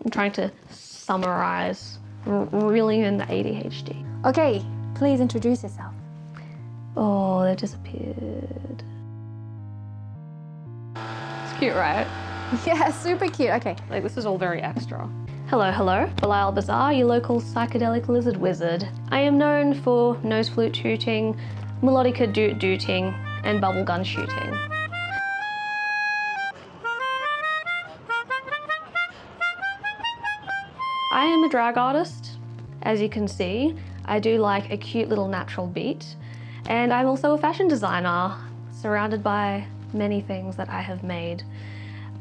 I'm trying to summarize, reeling in the ADHD. Okay, please introduce yourself. Oh, they disappeared. It's cute, right? Yeah, super cute. Okay. Like, this is all very extra. Hello, hello. Belial B'Zarr, your local psychedelic lizard wizard. I am known for nose flute tooting, melodica doot dooting, and bubblegum shooting. I am a drag artist. As you can see, I do like a cute little natural beat. And I'm also a fashion designer, surrounded by many things that I have made.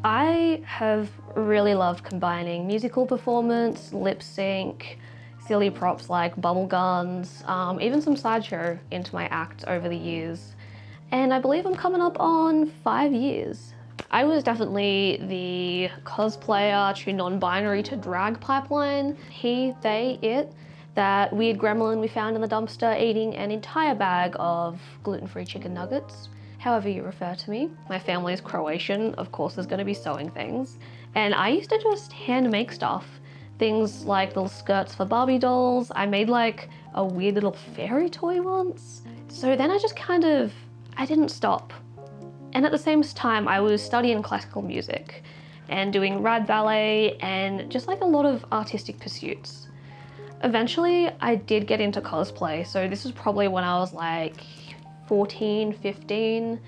I have really loved combining musical performance, lip sync, silly props like bubble guns, even some sideshow into my act over the years. And I believe I'm coming up on 5 years. I was definitely the cosplayer to non-binary to drag pipeline. He, they, it. That weird gremlin we found in the dumpster eating an entire bag of gluten-free chicken nuggets. However you refer to me. My family is Croatian, of course there's going to be sewing things. And I used to just hand make stuff. Things like little skirts for Barbie dolls. I made like a weird little fairy toy once. So then I didn't stop. And at the same time, I was studying classical music and doing rad ballet and just like a lot of artistic pursuits. Eventually, I did get into cosplay. So this was probably when I was like 14, 15.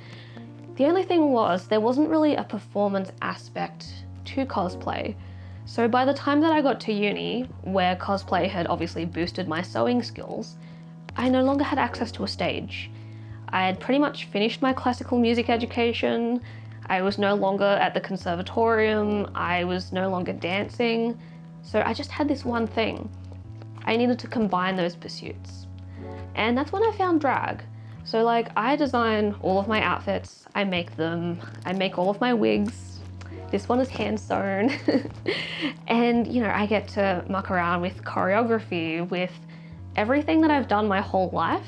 The only thing was there wasn't really a performance aspect to cosplay. So by the time that I got to uni, where cosplay had obviously boosted my sewing skills, I no longer had access to a stage. I had pretty much finished my classical music education. I was no longer at the conservatorium. I was no longer dancing. So I just had this one thing. I needed to combine those pursuits. And that's when I found drag. So like, I design all of my outfits, I make them, I make all of my wigs. This one is hand sewn. And you know, I get to muck around with choreography, with everything that I've done my whole life,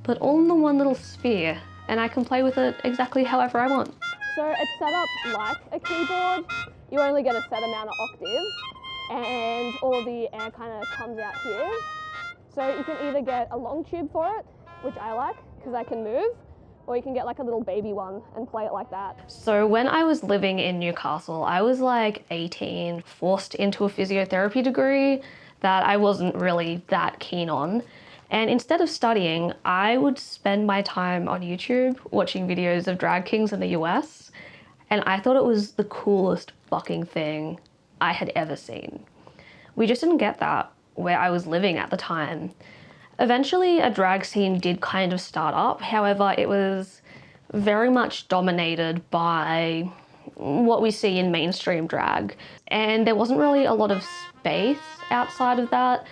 but all in the one little sphere, and I can play with it exactly however I want. So it's set up like a keyboard. You only get a set amount of octaves, and all of the air kind of comes out here. So you can either get a long tube for it, which I like because I can move, or you can get like a little baby one and play it like that. So when I was living in Newcastle, I was like 18, forced into a physiotherapy degree that I wasn't really that keen on. And instead of studying, I would spend my time on YouTube watching videos of drag kings in the US. And I thought it was the coolest fucking thing I had ever seen. We just didn't get that where I was living at the time. Eventually, a drag scene did kind of start up. However, it was very much dominated by what we see in mainstream drag. And there wasn't really a lot of space outside of that,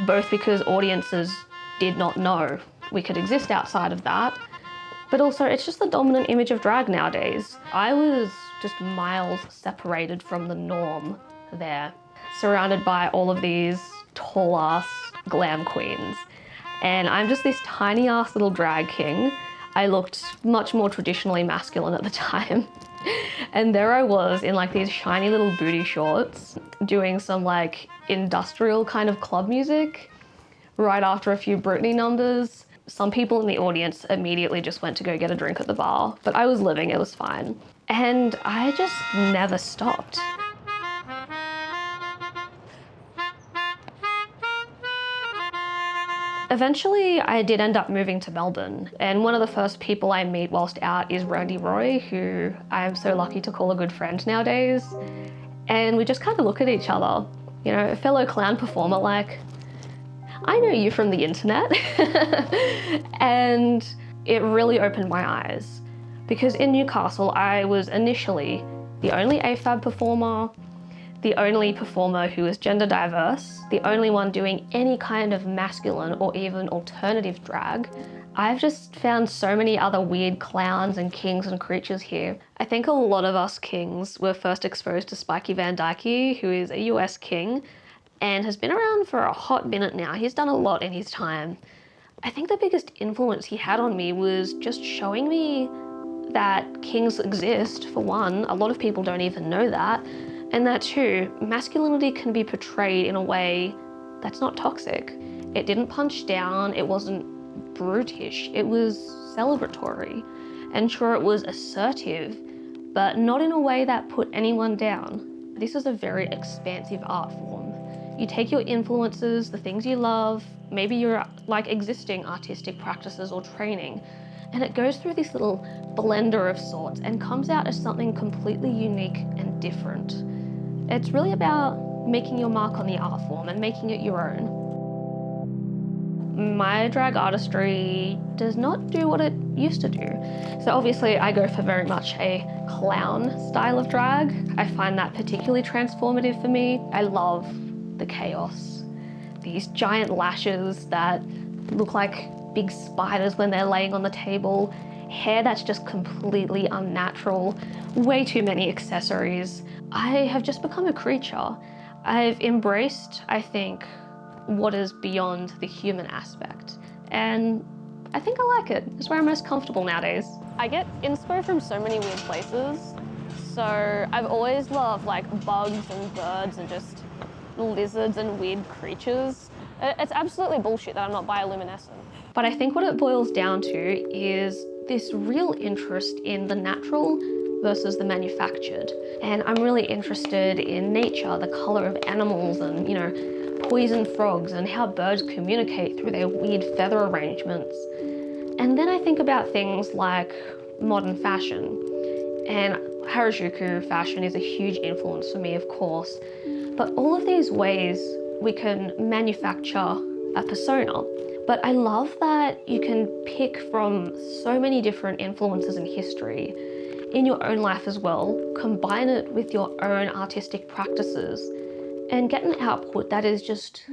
both because audiences did not know we could exist outside of that, but also it's just the dominant image of drag nowadays. I was just miles separated from the norm there, surrounded by all of these tall ass glam queens. And I'm just this tiny ass little drag king. I looked much more traditionally masculine at the time. And there I was in like these shiny little booty shorts, doing some like industrial kind of club music right after a few Britney numbers. Some people in the audience immediately just went to go get a drink at the bar, but I was living, it was fine. And I just never stopped. Eventually, I did end up moving to Melbourne, and one of the first people I meet whilst out is Randy Roy, who I am so lucky to call a good friend nowadays. And we just kind of look at each other, you know, a fellow clown performer, like, I know you from the internet. And it really opened my eyes, because in Newcastle, I was initially the only AFAB performer, the only performer who was gender diverse, the only one doing any kind of masculine or even alternative drag. I've just found so many other weird clowns and kings and creatures here. I think a lot of us kings were first exposed to Spiky Van Dyke, who is a US king and has been around for a hot minute now. He's done a lot in his time. I think the biggest influence he had on me was just showing me that kings exist, for one. A lot of people don't even know that. And that too, masculinity can be portrayed in a way that's not toxic. It didn't punch down, it wasn't brutish, it was celebratory. And sure, it was assertive, but not in a way that put anyone down. This is a very expansive art form. You take your influences, the things you love, maybe your existing artistic practices or training, and it goes through this little blender of sorts and comes out as something completely unique and different. It's really about making your mark on the art form and making it your own. My drag artistry does not do what it used to do. So obviously I go for very much a clown style of drag. I find that particularly transformative for me. I love the chaos. These giant lashes that look like big spiders when they're laying on the table, hair that's just completely unnatural, way too many accessories. I have just become a creature. I've embraced, I think, what is beyond the human aspect. And I think I like it. It's where I'm most comfortable nowadays. I get inspo from so many weird places. So I've always loved like bugs and birds and just lizards and weird creatures. It's absolutely bullshit that I'm not bioluminescent. But I think what it boils down to is this real interest in the natural versus the manufactured. And I'm really interested in nature, the color of animals and, poison frogs and how birds communicate through their weird feather arrangements. And then I think about things like modern fashion. And Harajuku fashion is a huge influence for me, of course. But all of these ways we can manufacture a persona. But I love that you can pick from so many different influences in history in your own life as well, combine it with your own artistic practices, and get an output that is just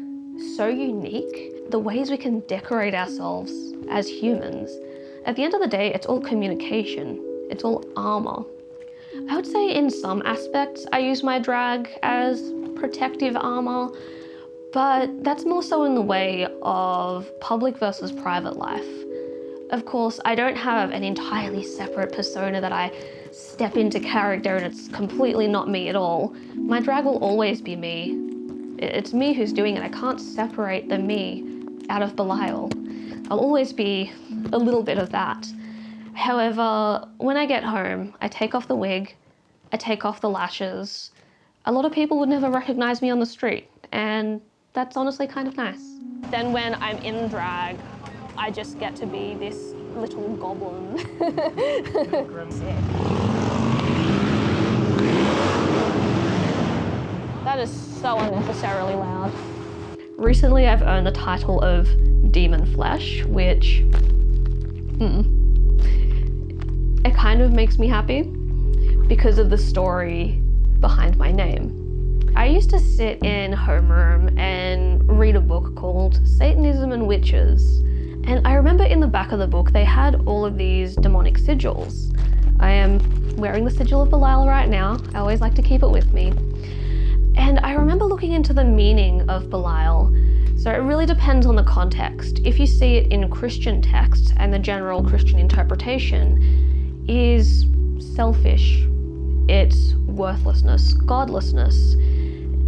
so unique. The ways we can decorate ourselves as humans. At the end of the day, it's all communication. It's all armor. I would say in some aspects, I use my drag as protective armor, but that's more so in the way of public versus private life. Of course, I don't have an entirely separate persona that I step into character and it's completely not me at all. My drag will always be me. It's me who's doing it. I can't separate the me out of Belial. I'll always be a little bit of that. However, when I get home, I take off the wig, I take off the lashes. A lot of people would never recognize me on the street, and that's honestly kind of nice. Then when I'm in drag, I just get to be this little goblin. That is so unnecessarily loud. Recently, I've earned the title of Demon Flesh, which it kind of makes me happy because of the story behind my name. I used to sit in homeroom and read a book called Satanism and Witches. And I remember in the back of the book, they had all of these demonic sigils. I am wearing the sigil of Belial right now. I always like to keep it with me. And I remember looking into the meaning of Belial. So it really depends on the context. If you see it in Christian texts and the general Christian interpretation is selfish, it's worthlessness, godlessness.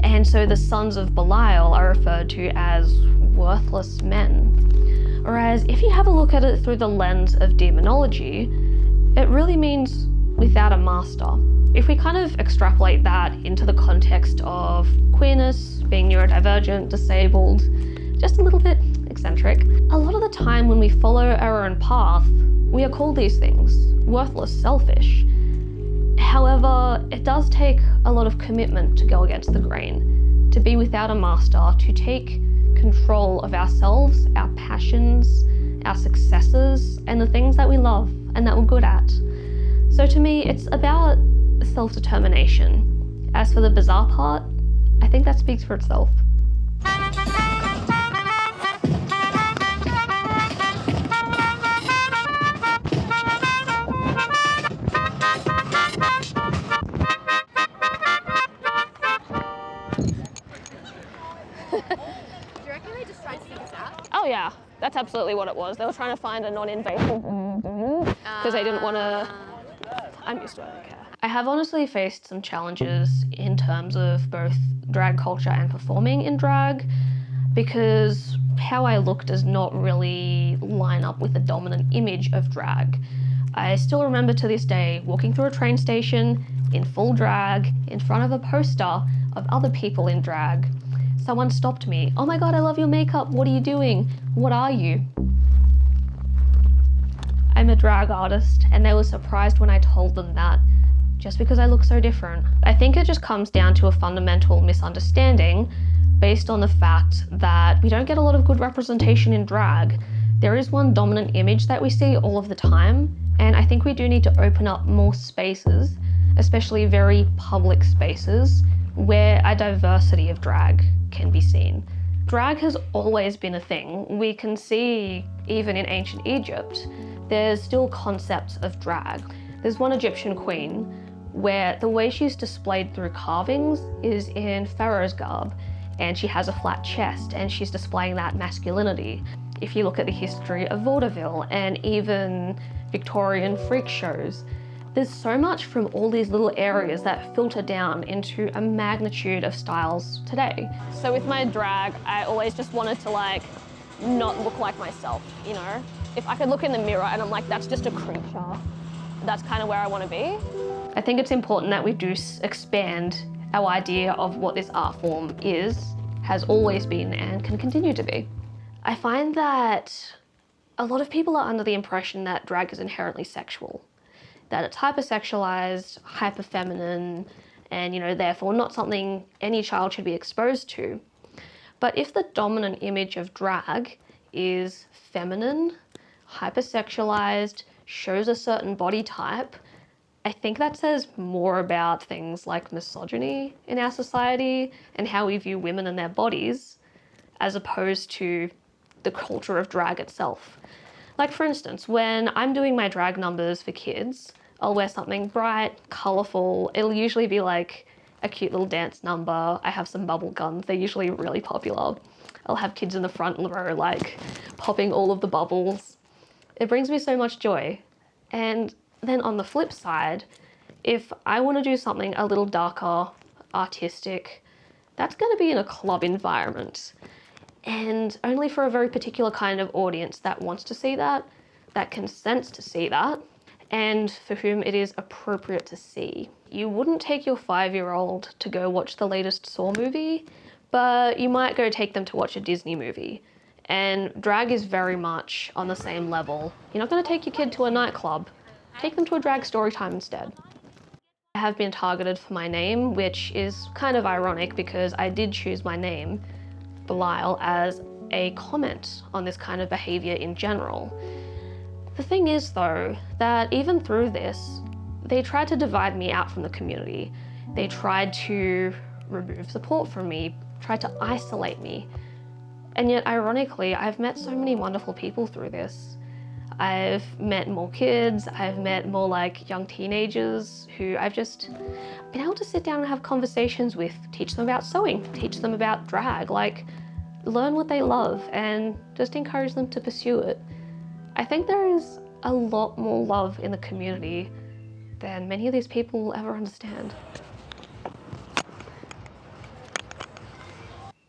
And so the sons of Belial are referred to as worthless men. Whereas if you have a look at it through the lens of demonology, it really means without a master. If we kind of extrapolate that into the context of queerness, being neurodivergent, disabled, just a little bit eccentric, a lot of the time when we follow our own path, we are called these things, worthless, selfish. However, it does take a lot of commitment to go against the grain, to be without a master, to take control of ourselves, our passions, our successes, and the things that we love and that we're good at. So to me, it's about self-determination. As for the bizarre part, I think that speaks for itself. Oh yeah, that's absolutely what it was. They were trying to find a non-invasive because they didn't want to. I'm used to it, I don't care. I have honestly faced some challenges in terms of both drag culture and performing in drag, because how I look does not really line up with the dominant image of drag. I still remember to this day walking through a train station in full drag in front of a poster of other people in drag. Someone stopped me. "Oh my god, I love your makeup. What are you doing? What are you?" I'm a drag artist, and they were surprised when I told them that, just because I look so different. I think it just comes down to a fundamental misunderstanding based on the fact that we don't get a lot of good representation in drag. There is one dominant image that we see all of the time, and I think we do need to open up more spaces, especially very public spaces, where a diversity of drag can be seen. Drag has always been a thing. We can see, even in ancient Egypt, there's still concepts of drag. There's one Egyptian queen where the way she's displayed through carvings is in pharaoh's garb, and she has a flat chest and she's displaying that masculinity. If you look at the history of vaudeville and even Victorian freak shows, there's so much from all these little areas that filter down into a magnitude of styles today. So with my drag, I always just wanted to not look like myself, you know? If I could look in the mirror and I'm like, that's just a creature, that's kind of where I want to be. I think it's important that we do expand our idea of what this art form is, has always been, and can continue to be. I find that a lot of people are under the impression that drag is inherently sexual, that it's hypersexualized, hyperfeminine, and therefore not something any child should be exposed to. But if the dominant image of drag is feminine, hypersexualized, shows a certain body type, I think that says more about things like misogyny in our society and how we view women and their bodies, as opposed to the culture of drag itself. Like, for instance, when I'm doing my drag numbers for kids, I'll wear something bright, colourful. It'll usually be like a cute little dance number. I have some bubble guns. They're usually really popular. I'll have kids in the front row, popping all of the bubbles. It brings me so much joy. And then on the flip side, if I want to do something a little darker, artistic, that's going to be in a club environment. And only for a very particular kind of audience that wants to see that consents to see that, and for whom it is appropriate to see. You wouldn't take your 5-year-old to go watch the latest Saw movie, but you might go take them to watch a Disney movie. And drag is very much on the same level. You're not going to take your kid to a nightclub. Take them to a drag story time instead. I have been targeted for my name, which is kind of ironic because I did choose my name, Belial, as a comment on this kind of behaviour in general. The thing is, though, that even through this, they tried to divide me out from the community. They tried to remove support from me, tried to isolate me. And yet, ironically, I've met so many wonderful people through this. I've met more kids, I've met more young teenagers who I've just been able to sit down and have conversations with, teach them about sewing, teach them about drag, learn what they love and just encourage them to pursue it. I think there is a lot more love in the community than many of these people will ever understand.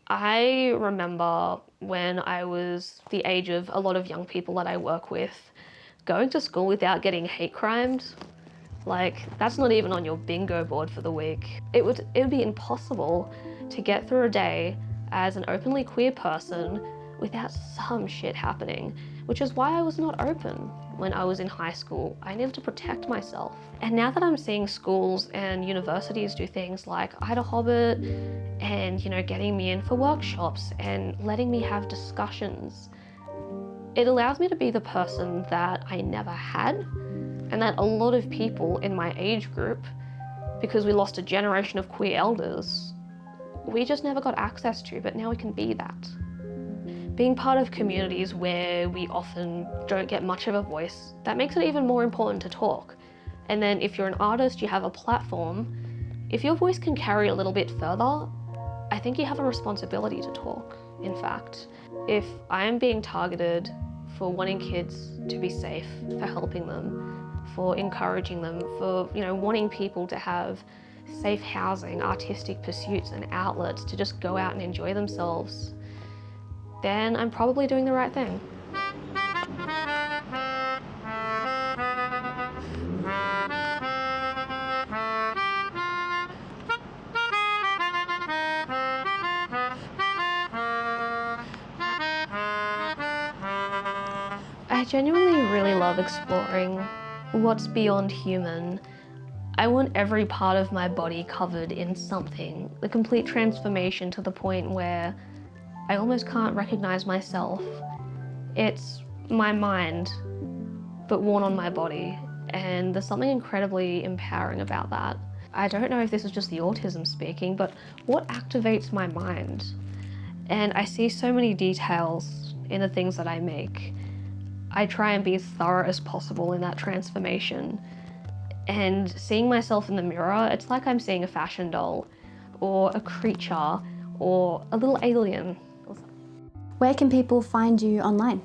I remember when I was the age of a lot of young people that I work with, going to school without getting hate crimed, that's not even on your bingo board for the week. It would be impossible to get through a day as an openly queer person without some shit happening, which is why I was not open when I was in high school. I needed to protect myself. And now that I'm seeing schools and universities do things like Ida Hobbit and, getting me in for workshops and letting me have discussions, it allows me to be the person that I never had, and that a lot of people in my age group, because we lost a generation of queer elders, we just never got access to, but now we can be that. Being part of communities where we often don't get much of a voice, that makes it even more important to talk. And then if you're an artist, you have a platform, if your voice can carry a little bit further, I think you have a responsibility to talk, in fact. If I am being targeted for wanting kids to be safe, for helping them, for encouraging them, for wanting people to have safe housing, artistic pursuits and outlets to just go out and enjoy themselves, then I'm probably doing the right thing. I genuinely really love exploring what's beyond human. I want every part of my body covered in something, the complete transformation to the point where I almost can't recognize myself. It's my mind, but worn on my body, and there's something incredibly empowering about that. I don't know if this is just the autism speaking, but what activates my mind? And I see so many details in the things that I make. I try and be as thorough as possible in that transformation. And seeing myself in the mirror, it's like I'm seeing a fashion doll, or a creature, or a little alien. Where can people find you online?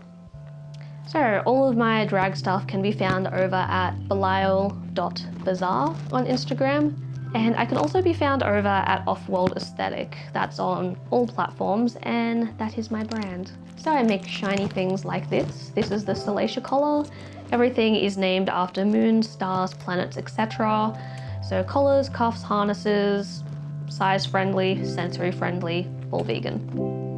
So all of my drag stuff can be found over at Belial.B'Zarr on Instagram. And I can also be found over at Off-World Aesthetic. That's on all platforms, and that is my brand. So I make shiny things like this. This is the Salacia collar. Everything is named after moons, stars, planets, etc. So collars, cuffs, harnesses, size friendly, sensory friendly, all vegan.